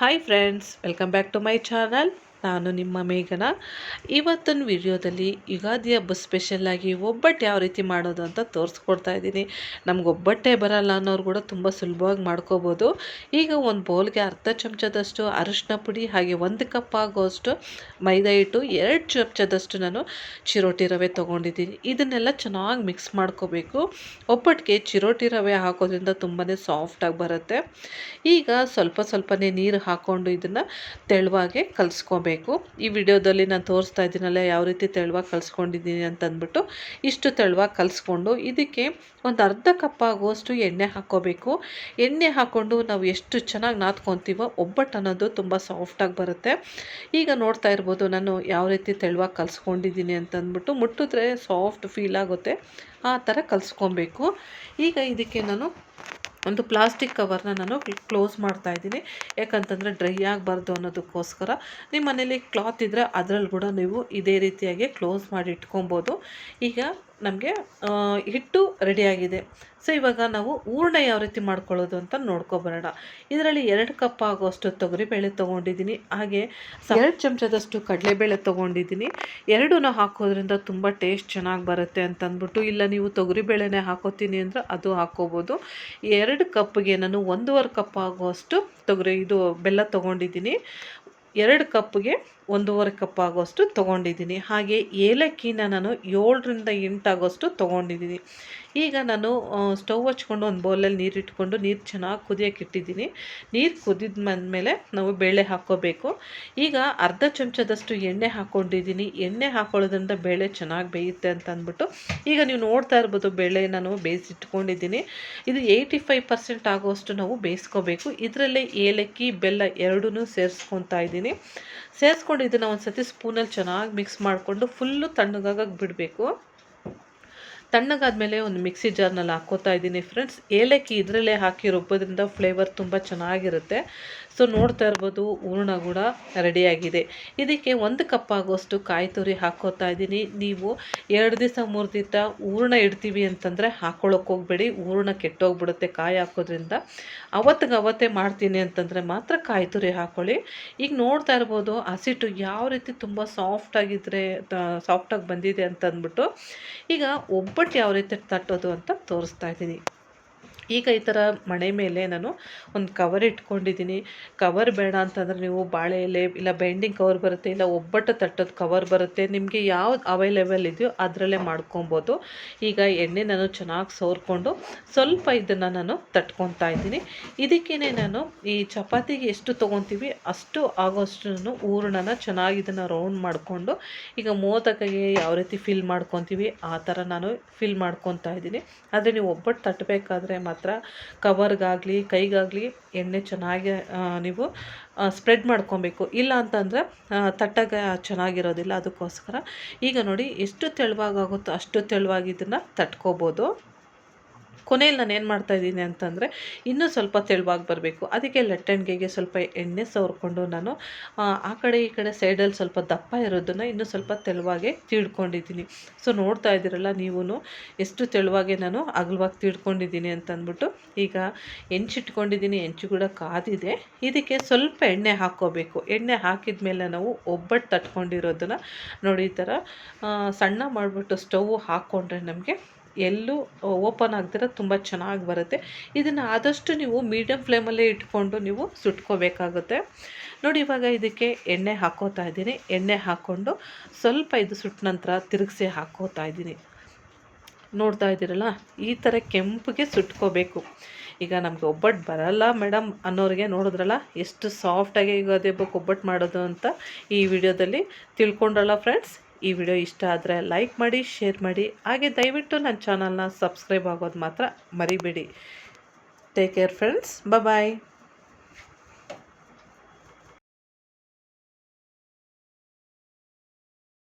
Hi friends, welcome back to my channel. ನಾನು ನಿಮ್ಮ ಮೇಘನ. ಇವತ್ತಿನ ವಿಡಿಯೋದಲ್ಲಿ ಯುಗಾದಿ ಹಬ್ಬ ಸ್ಪೆಷಲ್ಲಾಗಿ ಒಬ್ಬಟ್ಟು ಯಾವ ರೀತಿ ಮಾಡೋದು ಅಂತ ತೋರಿಸ್ಕೊಡ್ತಾ ಇದ್ದೀನಿ. ನಮ್ಗೆ ಒಬ್ಬಟ್ಟೇ ಬರಲ್ಲ ಅನ್ನೋರು ಕೂಡ ತುಂಬ ಸುಲಭವಾಗಿ ಮಾಡ್ಕೋಬೋದು. ಈಗ ಒಂದು ಬೌಲ್ಗೆ ಅರ್ಧ ಚಮಚದಷ್ಟು ಅರಿಶಿನ ಪುಡಿ, ಹಾಗೆ 1 ಕಪ್ ಆಗೋಷ್ಟು ಮೈದಾ ಹಿಟ್ಟು, 2 ಚಮಚದಷ್ಟು ನಾನು ಚಿರೋಟಿ ರವೆ ತೊಗೊಂಡಿದ್ದೀನಿ. ಇದನ್ನೆಲ್ಲ ಚೆನ್ನಾಗಿ ಮಿಕ್ಸ್ ಮಾಡ್ಕೋಬೇಕು. ಒಬ್ಬಟ್ಟಿಗೆ ಚಿರೋಟಿ ರವೆ ಹಾಕೋದ್ರಿಂದ ತುಂಬಾ ಸಾಫ್ಟಾಗಿ ಬರುತ್ತೆ. ಈಗ ಸ್ವಲ್ಪನೇ ನೀರು ಹಾಕ್ಕೊಂಡು ಇದನ್ನು ತೆಳುವಾಗೆ ಕಲಿಸ್ಕೋಬೇಕು. ಈ ವಿಡಿಯೋದಲ್ಲಿ ನಾನು ತೋರಿಸ್ತಾ ಇದ್ದೀನಲ್ಲ ಯಾವ ರೀತಿ ತೆಳುವಾಗಿ ಕಲಿಸ್ಕೊಂಡಿದ್ದೀನಿ ಅಂತಂದ್ಬಿಟ್ಟು, ಇಷ್ಟು ತೆಳುವಾಗಿ ಕಲಿಸ್ಕೊಂಡು ಇದಕ್ಕೆ ಒಂದು ಅರ್ಧ ಕಪ್ ಆಗುವಷ್ಟು ಎಣ್ಣೆ ಹಾಕ್ಕೋಬೇಕು. ಎಣ್ಣೆ ಹಾಕ್ಕೊಂಡು ನಾವು ಎಷ್ಟು ಚೆನ್ನಾಗಿ ನಾದ್ಕೊತೀವೋ ಒಬ್ಬಟ್ಟು ಅನ್ನೋದು ತುಂಬ ಸಾಫ್ಟಾಗಿ ಬರುತ್ತೆ. ಈಗ ನೋಡ್ತಾ ಇರ್ಬೋದು ನಾನು ಯಾವ ರೀತಿ ತೆಳುವಾಗಿ ಕಲಿಸ್ಕೊಂಡಿದ್ದೀನಿ ಅಂತಂದ್ಬಿಟ್ಟು, ಮುಟ್ಟಿದ್ರೆ ಸಾಫ್ಟ್ ಫೀಲ್ ಆಗುತ್ತೆ, ಆ ಥರ ಕಲಿಸ್ಕೊಬೇಕು. ಈಗ ಇದಕ್ಕೆ ನಾನು ಒಂದು ಪ್ಲಾಸ್ಟಿಕ್ ಕವರ್ನ ನಾನು ಕ್ಲೋಸ್ ಮಾಡ್ತಾ ಇದ್ದೀನಿ. ಯಾಕಂತಂದರೆ ಡ್ರೈ ಆಗಬಾರ್ದು ಅನ್ನೋದಕ್ಕೋಸ್ಕರ. ನಿಮ್ಮ ಮನೇಲಿ ಕ್ಲಾತ್ ಇದ್ದರೆ ಅದರಲ್ಲಿ ಕೂಡ ನೀವು ಇದೇ ರೀತಿಯಾಗಿ ಕ್ಲೋಸ್ ಮಾಡಿ ಇಟ್ಕೊಬೋದು. ಈಗ ನಮಗೆ ಹಿಟ್ಟು ರೆಡಿಯಾಗಿದೆ. ಸೊ ಇವಾಗ ನಾವು ಹೂರಣ ಯಾವ ರೀತಿ ಮಾಡ್ಕೊಳ್ಳೋದು ಅಂತ ನೋಡ್ಕೊಬರೋಣ. ಇದರಲ್ಲಿ 2 ಕಪ್ ಆಗೋಷ್ಟು ತೊಗರಿಬೇಳೆ ತೊಗೊಂಡಿದ್ದೀನಿ, ಹಾಗೆ 2 ಚಮಚದಷ್ಟು ಕಡಲೆಬೇಳೆ ತೊಗೊಂಡಿದ್ದೀನಿ. ಎರಡೂ ಹಾಕೋದ್ರಿಂದ ತುಂಬ ಟೇಸ್ಟ್ ಚೆನ್ನಾಗಿ ಬರುತ್ತೆ ಅಂತಂದ್ಬಿಟ್ಟು, ಇಲ್ಲ ನೀವು ತೊಗರಿಬೇಳೆನೇ ಹಾಕೋತೀನಿ ಅಂದರೆ ಅದು ಹಾಕ್ಕೋಬೋದು. 2 ಕಪ್ಗೆ ನಾನು 1.5 ಕಪ್ ಆಗುವಷ್ಟು ಬೆಲ್ಲ ತೊಗೊಂಡಿದ್ದೀನಿ. 2 ಕಪ್ಗೆ 1.5 ಕಪ್ ಆಗೋಷ್ಟು ತೊಗೊಂಡಿದ್ದೀನಿ. ಹಾಗೆ ಏಲಕ್ಕಿನ ನಾನು 7ರಿಂದ 8 ಆಗೋಷ್ಟು ತೊಗೊಂಡಿದ್ದೀನಿ. ಈಗ ನಾನು ಸ್ಟವ್ ಹಚ್ಕೊಂಡು ಒಂದು ಬೌಲಲ್ಲಿ ನೀರು ಇಟ್ಕೊಂಡು ನೀರು ಚೆನ್ನಾಗಿ ಕುದಿಯೋಕೆ ಇಟ್ಟಿದ್ದೀನಿ. ನೀರು ಕುದಿದ ಮೇಲೆ ನಾವು ಬೇಳೆ ಹಾಕ್ಕೋಬೇಕು. ಈಗ ಅರ್ಧ ಚಮಚದಷ್ಟು ಎಣ್ಣೆ ಹಾಕ್ಕೊಂಡಿದ್ದೀನಿ. ಎಣ್ಣೆ ಹಾಕೊಳ್ಳೋದ್ರಿಂದ ಬೇಳೆ ಚೆನ್ನಾಗಿ ಬೇಯುತ್ತೆ ಅಂತ ಅಂದ್ಬಿಟ್ಟು, ಈಗ ನೀವು ನೋಡ್ತಾ ಇರ್ಬೋದು ಬೇಳೆ ನಾನು ಬೇಯಿಸಿಟ್ಕೊಂಡಿದ್ದೀನಿ. ಇದು 85% ಆಗೋಷ್ಟು ನಾವು ಬೇಯಿಸ್ಕೋಬೇಕು. ಇದರಲ್ಲೇ ಏಲಕ್ಕಿ ಬೆಲ್ಲ ಎರಡೂ ಸೇರಿಸ್ಕೊತಾ ಇದ್ದೀನಿ. ಸೇರಿಸ್ಕೊಂಡು ಇದನ್ನು ಒಂದು ಸತಿ ಸ್ಪೂನಲ್ಲಿ ಚೆನ್ನಾಗಿ ಮಿಕ್ಸ್ ಮಾಡಿಕೊಂಡು ಫುಲ್ಲು ತಣ್ಣಗಾಗಕ್ಕೆ ಬಿಡಬೇಕು. ತಣ್ಣಗಾದ್ಮೇಲೆ ಒಂದು ಮಿಕ್ಸಿ ಜಾರ್ನಲ್ಲಿ ಹಾಕ್ಕೋತಾ ಇದ್ದೀನಿ ಫ್ರೆಂಡ್ಸ್. ಏಲಕ್ಕಿ ಇದರಲ್ಲೇ ಹಾಕಿ ರುಬ್ಬೋದ್ರಿಂದ ಫ್ಲೇವರ್ ತುಂಬ ಚೆನ್ನಾಗಿರುತ್ತೆ. ಸೊ ನೋಡ್ತಾ ಇರ್ಬೋದು ಹೂರಣ ಕೂಡ ರೆಡಿಯಾಗಿದೆ. ಇದಕ್ಕೆ 1 ಕಪ್ ಆಗೋಷ್ಟು ಕಾಯಿ ತುರಿ ಹಾಕ್ಕೋತಾ ಇದ್ದೀನಿ. ನೀವು 2 ದಿವಸ 3 ದಿವಸ ಹೂರಣ ಇಡ್ತೀವಿ ಅಂತಂದರೆ ಹಾಕ್ಕೊಳ್ಳೋಕೆ ಹೋಗಬೇಡಿ, ಹೂರಣ ಕೆಟ್ಟೋಗ್ಬಿಡುತ್ತೆ ಕಾಯಿ ಹಾಕೋದ್ರಿಂದ. ಅವತ್ತೇ ಮಾಡ್ತೀನಿ ಅಂತಂದರೆ ಮಾತ್ರ ಕಾಯಿ ತುರಿ ಹಾಕ್ಕೊಳ್ಳಿ. ಈಗ ನೋಡ್ತಾ ಇರ್ಬೋದು ಹಸಿಟ್ಟು ಯಾವ ರೀತಿ ತುಂಬ ಸಾಫ್ಟಾಗಿ ಬಂದಿದೆ ಅಂತಂದ್ಬಿಟ್ಟು, ಈಗ ಒಬ್ಬಟ್ಟು ಯಾವ ರೀತಿ ತಟ್ಟೋದು ಅಂತ ತೋರಿಸ್ತಾ ಇದ್ದೀನಿ. ಈಗ ಈ ಥರ ಮಣೆ ಮೇಲೆ ನಾನು ಒಂದು ಕವರ್ ಇಟ್ಕೊಂಡಿದ್ದೀನಿ. ಕವರ್ ಬೇಡ ಅಂತಂದರೆ ನೀವು ಬಾಳೆ ಎಲೆ ಇಲ್ಲ ಬೈಂಡಿಂಗ್ ಕವರ್ ಬರುತ್ತೆ, ಇಲ್ಲ ಒಬ್ಬಟ್ಟು ತಟ್ಟೋದು ಕವರ್ ಬರುತ್ತೆ, ನಿಮಗೆ ಯಾವ್ದು ಅವೈಲೇಬಲ್ ಇದೆಯೋ ಅದರಲ್ಲೇ ಮಾಡ್ಕೊಬೋದು. ಈಗ ಎಣ್ಣೆ ನಾನು ಚೆನ್ನಾಗಿ ಸೋರ್ಕೊಂಡು ಸ್ವಲ್ಪ ಇದನ್ನು ನಾನು ತಟ್ಕೊತಾ ಇದ್ದೀನಿ. ಇದಕ್ಕೇ ನಾನು ಈ ಚಪಾತಿಗೆ ಎಷ್ಟು ತೊಗೊತೀವಿ ಅಷ್ಟು ಆಗೋಷ್ಟು ಹೂರಣನ ಚೆನ್ನಾಗಿ ಇದನ್ನು ರೌಂಡ್ ಮಾಡಿಕೊಂಡು, ಈಗ ಮೋದಕಗೆ ಯಾವ ರೀತಿ ಫಿಲ್ ಮಾಡ್ಕೊತೀವಿ ಆ ಥರ ನಾನು ಫಿಲ್ ಮಾಡ್ಕೊತಾ ಇದ್ದೀನಿ. ಆದರೆ ನೀವು ಒಬ್ಬಟ್ಟು ತಟ್ಟಬೇಕಾದ್ರೆ ಮಾತ್ರ ಕವರ್ಗಾಗಲಿ ಕೈಗಾಗಲಿ ಎಣ್ಣೆ ಚೆನ್ನಾಗಿ ನೀವು ಸ್ಪ್ರೆಡ್ ಮಾಡ್ಕೊಬೇಕು. ಇಲ್ಲ ಅಂತಂದರೆ ತಟ್ಟಾಗ ಚೆನ್ನಾಗಿರೋದಿಲ್ಲ. ಅದಕ್ಕೋಸ್ಕರ ಈಗ ನೋಡಿ ಎಷ್ಟು ತೆಳುವಾಗುತ್ತೋ ಅಷ್ಟು ತೆಳುವಾಗಿ ಇದನ್ನು ತಟ್ಕೋಬೋದು. ಕೊನೆಯಲ್ಲಿ ನಾನು ಏನು ಮಾಡ್ತಾಯಿದ್ದೀನಿ ಅಂತಂದರೆ ಇನ್ನೂ ಸ್ವಲ್ಪ ತೆಳುವಾಗಿ ಬರಬೇಕು. ಅದಕ್ಕೆ ಲಟ್ಟಣಿಗೆಗೆ ಸ್ವಲ್ಪ ಎಣ್ಣೆ ಸವರ್ಕೊಂಡು ನಾನು ಆ ಕಡೆ ಈ ಕಡೆ ಸೈಡಲ್ಲಿ ಸ್ವಲ್ಪ ದಪ್ಪ ಇರೋದನ್ನು ಇನ್ನೂ ಸ್ವಲ್ಪ ತೆಳುವಾಗೆ ತೀಡ್ಕೊಂಡಿದ್ದೀನಿ. ಸೊ ನೋಡ್ತಾ ಇದ್ದೀರಲ್ಲ ನೀವು ಎಷ್ಟು ತೆಳುವಾಗೆ ನಾನು ಅಗಲವಾಗಿ ತೀಡ್ಕೊಂಡಿದ್ದೀನಿ ಅಂತಂದ್ಬಿಟ್ಟು. ಈಗ ಹೆಂಚಿಟ್ಕೊಂಡಿದ್ದೀನಿ, ಹೆಂಚು ಕೂಡ ಕಾದಿದೆ. ಇದಕ್ಕೆ ಸ್ವಲ್ಪ ಎಣ್ಣೆ ಹಾಕ್ಕೋಬೇಕು. ಎಣ್ಣೆ ಹಾಕಿದ ಮೇಲೆ ನಾವು ಒಬ್ಬಟ್ಟು ತಟ್ಕೊಂಡಿರೋದನ್ನು ನೋಡಿ ಈ ಥರ ಸಣ್ಣ ಮಾಡಿಬಿಟ್ಟು ಸ್ಟವ್ ಹಾಕ್ಕೊಂಡ್ರೆ ನಮಗೆ ಎಲ್ಲೂ ಓಪನ್ ಆಗ್ದಿರ ತುಂಬ ಚೆನ್ನಾಗಿ ಬರುತ್ತೆ. ಇದನ್ನು ಆದಷ್ಟು ನೀವು ಮೀಡಿಯಮ್ ಫ್ಲೇಮಲ್ಲೇ ಇಟ್ಕೊಂಡು ನೀವು ಸುಟ್ಕೋಬೇಕಾಗುತ್ತೆ. ನೋಡಿ ಇವಾಗ ಇದಕ್ಕೆ ಎಣ್ಣೆ ಹಾಕ್ಕೋತಾ ಇದ್ದೀನಿ. ಎಣ್ಣೆ ಹಾಕ್ಕೊಂಡು ಸ್ವಲ್ಪ ಇದು ಸುಟ್ಟ ನಂತರ ತಿರುಗಿಸಿ ಹಾಕ್ಕೋತಾ ಇದ್ದೀನಿ. ನೋಡ್ತಾ ಇದ್ದೀರಲ್ಲ ಈ ಥರ ಕೆಂಪಿಗೆ ಸುಟ್ಕೋಬೇಕು. ಈಗ ನಮಗೆ ಒಬ್ಬಟ್ಟು ಬರಲ್ಲ ಮೇಡಮ್ ಅನ್ನೋರಿಗೆ ನೋಡಿದ್ರಲ್ಲ ಎಷ್ಟು ಸಾಫ್ಟಾಗಿ ಈಗ ಅದೇ ಒಬ್ಬಟ್ಟು ಮಾಡೋದು ಅಂತ ಈ ವಿಡಿಯೋದಲ್ಲಿ ತಿಳ್ಕೊಂಡ್ರಲ್ಲ ಫ್ರೆಂಡ್ಸ್. ಈ ವಿಡಿಯೋ ಇಷ್ಟ ಆದರೆ ಲೈಕ್ ಮಾಡಿ, ಶೇರ್ ಮಾಡಿ, ಹಾಗೆ ದಯವಿಟ್ಟು ನನ್ನ ಚಾನಲ್ನ ಸಬ್ಸ್ಕ್ರೈಬ್ ಆಗೋದು ಮಾತ್ರ ಮರಿಬೇಡಿ. ಟೇಕ್ ಕೇರ್ ಫ್ರೆಂಡ್ಸ್, ಬಾಯ್.